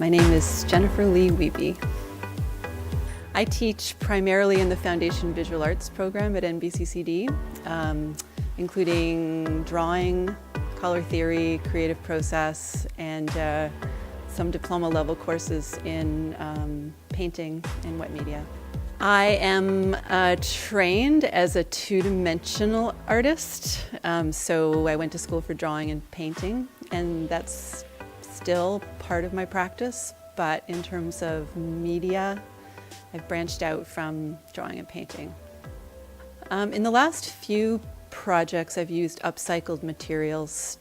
My name is Jennifer Lee Wiebe. I teach primarily in the Foundation Visual Arts program at NBCCD, including drawing, color theory, creative process, and some diploma level courses in painting and wet media. I am trained as a two-dimensional artist, so I went to school for drawing and painting, and that's still part of my practice, but in terms of media, I've branched out from drawing and painting. In the last few projects, I've used upcycled materials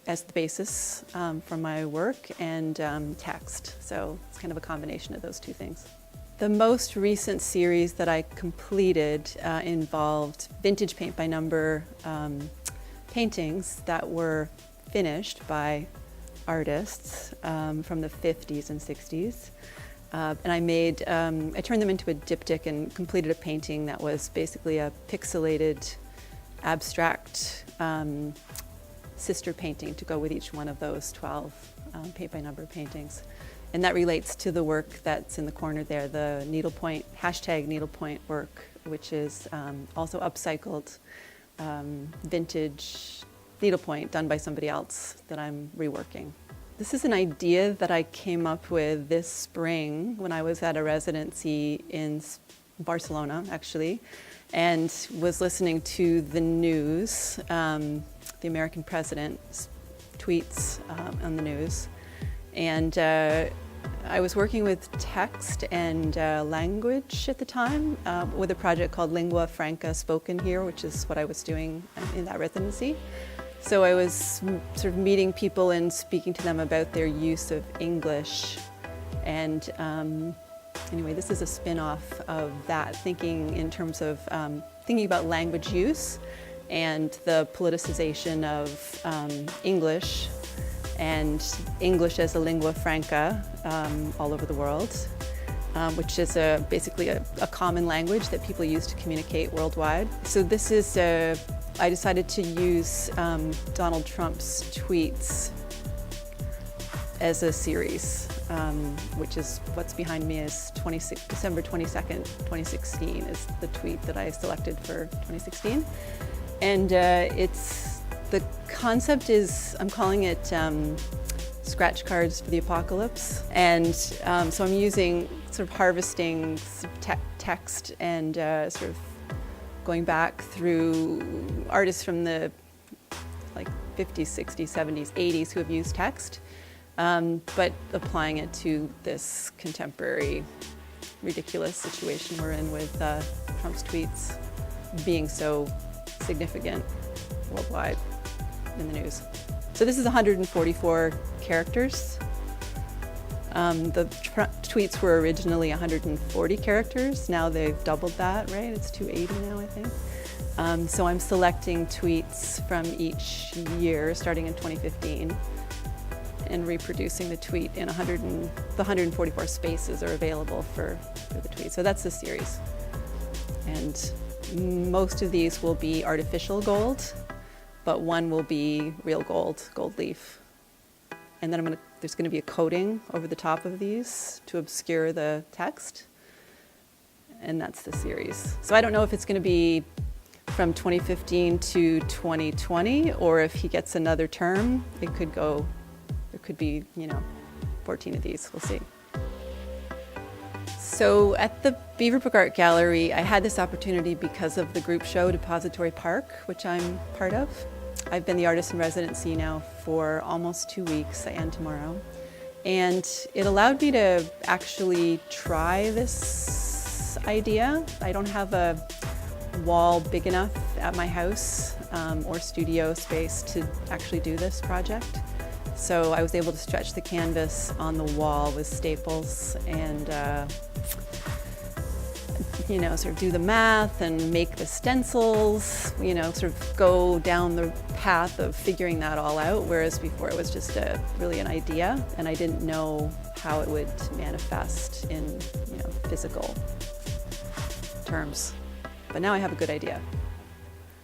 as the basis for my work and text, so it's kind of a combination of those two things. The most recent series that I completed involved vintage paint-by-number paintings that were finished by artists from the 50s and 60s. And I turned them into a diptych and completed a painting that was basically a pixelated, abstract sister painting to go with each one of those 12 paint-by-number paintings. And that relates to the work that's in the corner there, the needlepoint, #needlepoint work, which is also upcycled vintage needlepoint done by somebody else that I'm reworking. This is an idea that I came up with this spring when I was at a residency in Barcelona, actually, and was listening to the news, the American president's tweets on the news. And I was working with text and language at the time with a project called Lingua Franca Spoken Here, which is what I was doing in that residency. So I was sort of meeting people and speaking to them about their use of English. And anyway, this is a spin-off of that, thinking in terms of thinking about language use and the politicization of English and English as a lingua franca all over the world, which is basically a common language that people use to communicate worldwide. So this is I decided to use Donald Trump's tweets as a series, which is what's behind me is December 22nd, 2016 is the tweet that I selected for 2016. And the concept is, I'm calling it scratch cards for the apocalypse. And so I'm using, sort of harvesting text and sort of going back through artists from the 50s, 60s, 70s, 80s who have used text, but applying it to this contemporary ridiculous situation we're in with Trump's tweets being so significant worldwide in the news. So this is 144 characters. The tweets were originally 140 characters. Now they've doubled that, right? It's 280 now, I think. So I'm selecting tweets from each year, starting in 2015, and reproducing the tweet in the 144 spaces are available for the tweet. So that's the series. And most of these will be artificial gold, but one will be real gold leaf. And then there's going to be a coating over the top of these to obscure the text. And that's the series. So I don't know if it's going to be from 2015 to 2020, or if he gets another term, there could be, 14 of these, we'll see. So at the Beaverbrook Art Gallery, I had this opportunity because of the group show Depository Park, which I'm part of. I've been the artist in residency now for almost 2 weeks. I end tomorrow. And it allowed me to actually try this idea. I don't have a wall big enough at my house or studio space to actually do this project. So I was able to stretch the canvas on the wall with staples and sort of do the math and make the stencils, sort of go down the path of figuring that all out, whereas before it was just really an idea, and I didn't know how it would manifest in physical terms. But now I have a good idea.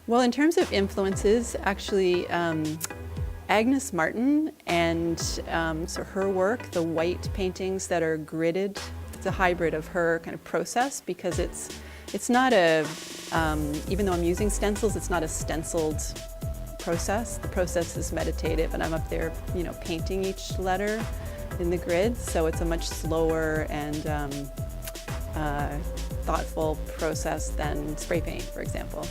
Well, in terms of influences, actually, Agnes Martin, and so her work, the white paintings that are gridded, it's a hybrid of her kind of process, because it's not a, even though I'm using stencils, it's not a stenciled process. The process is meditative, and I'm up there, painting each letter in the grid, so it's a much slower and thoughtful process than spray paint, for example.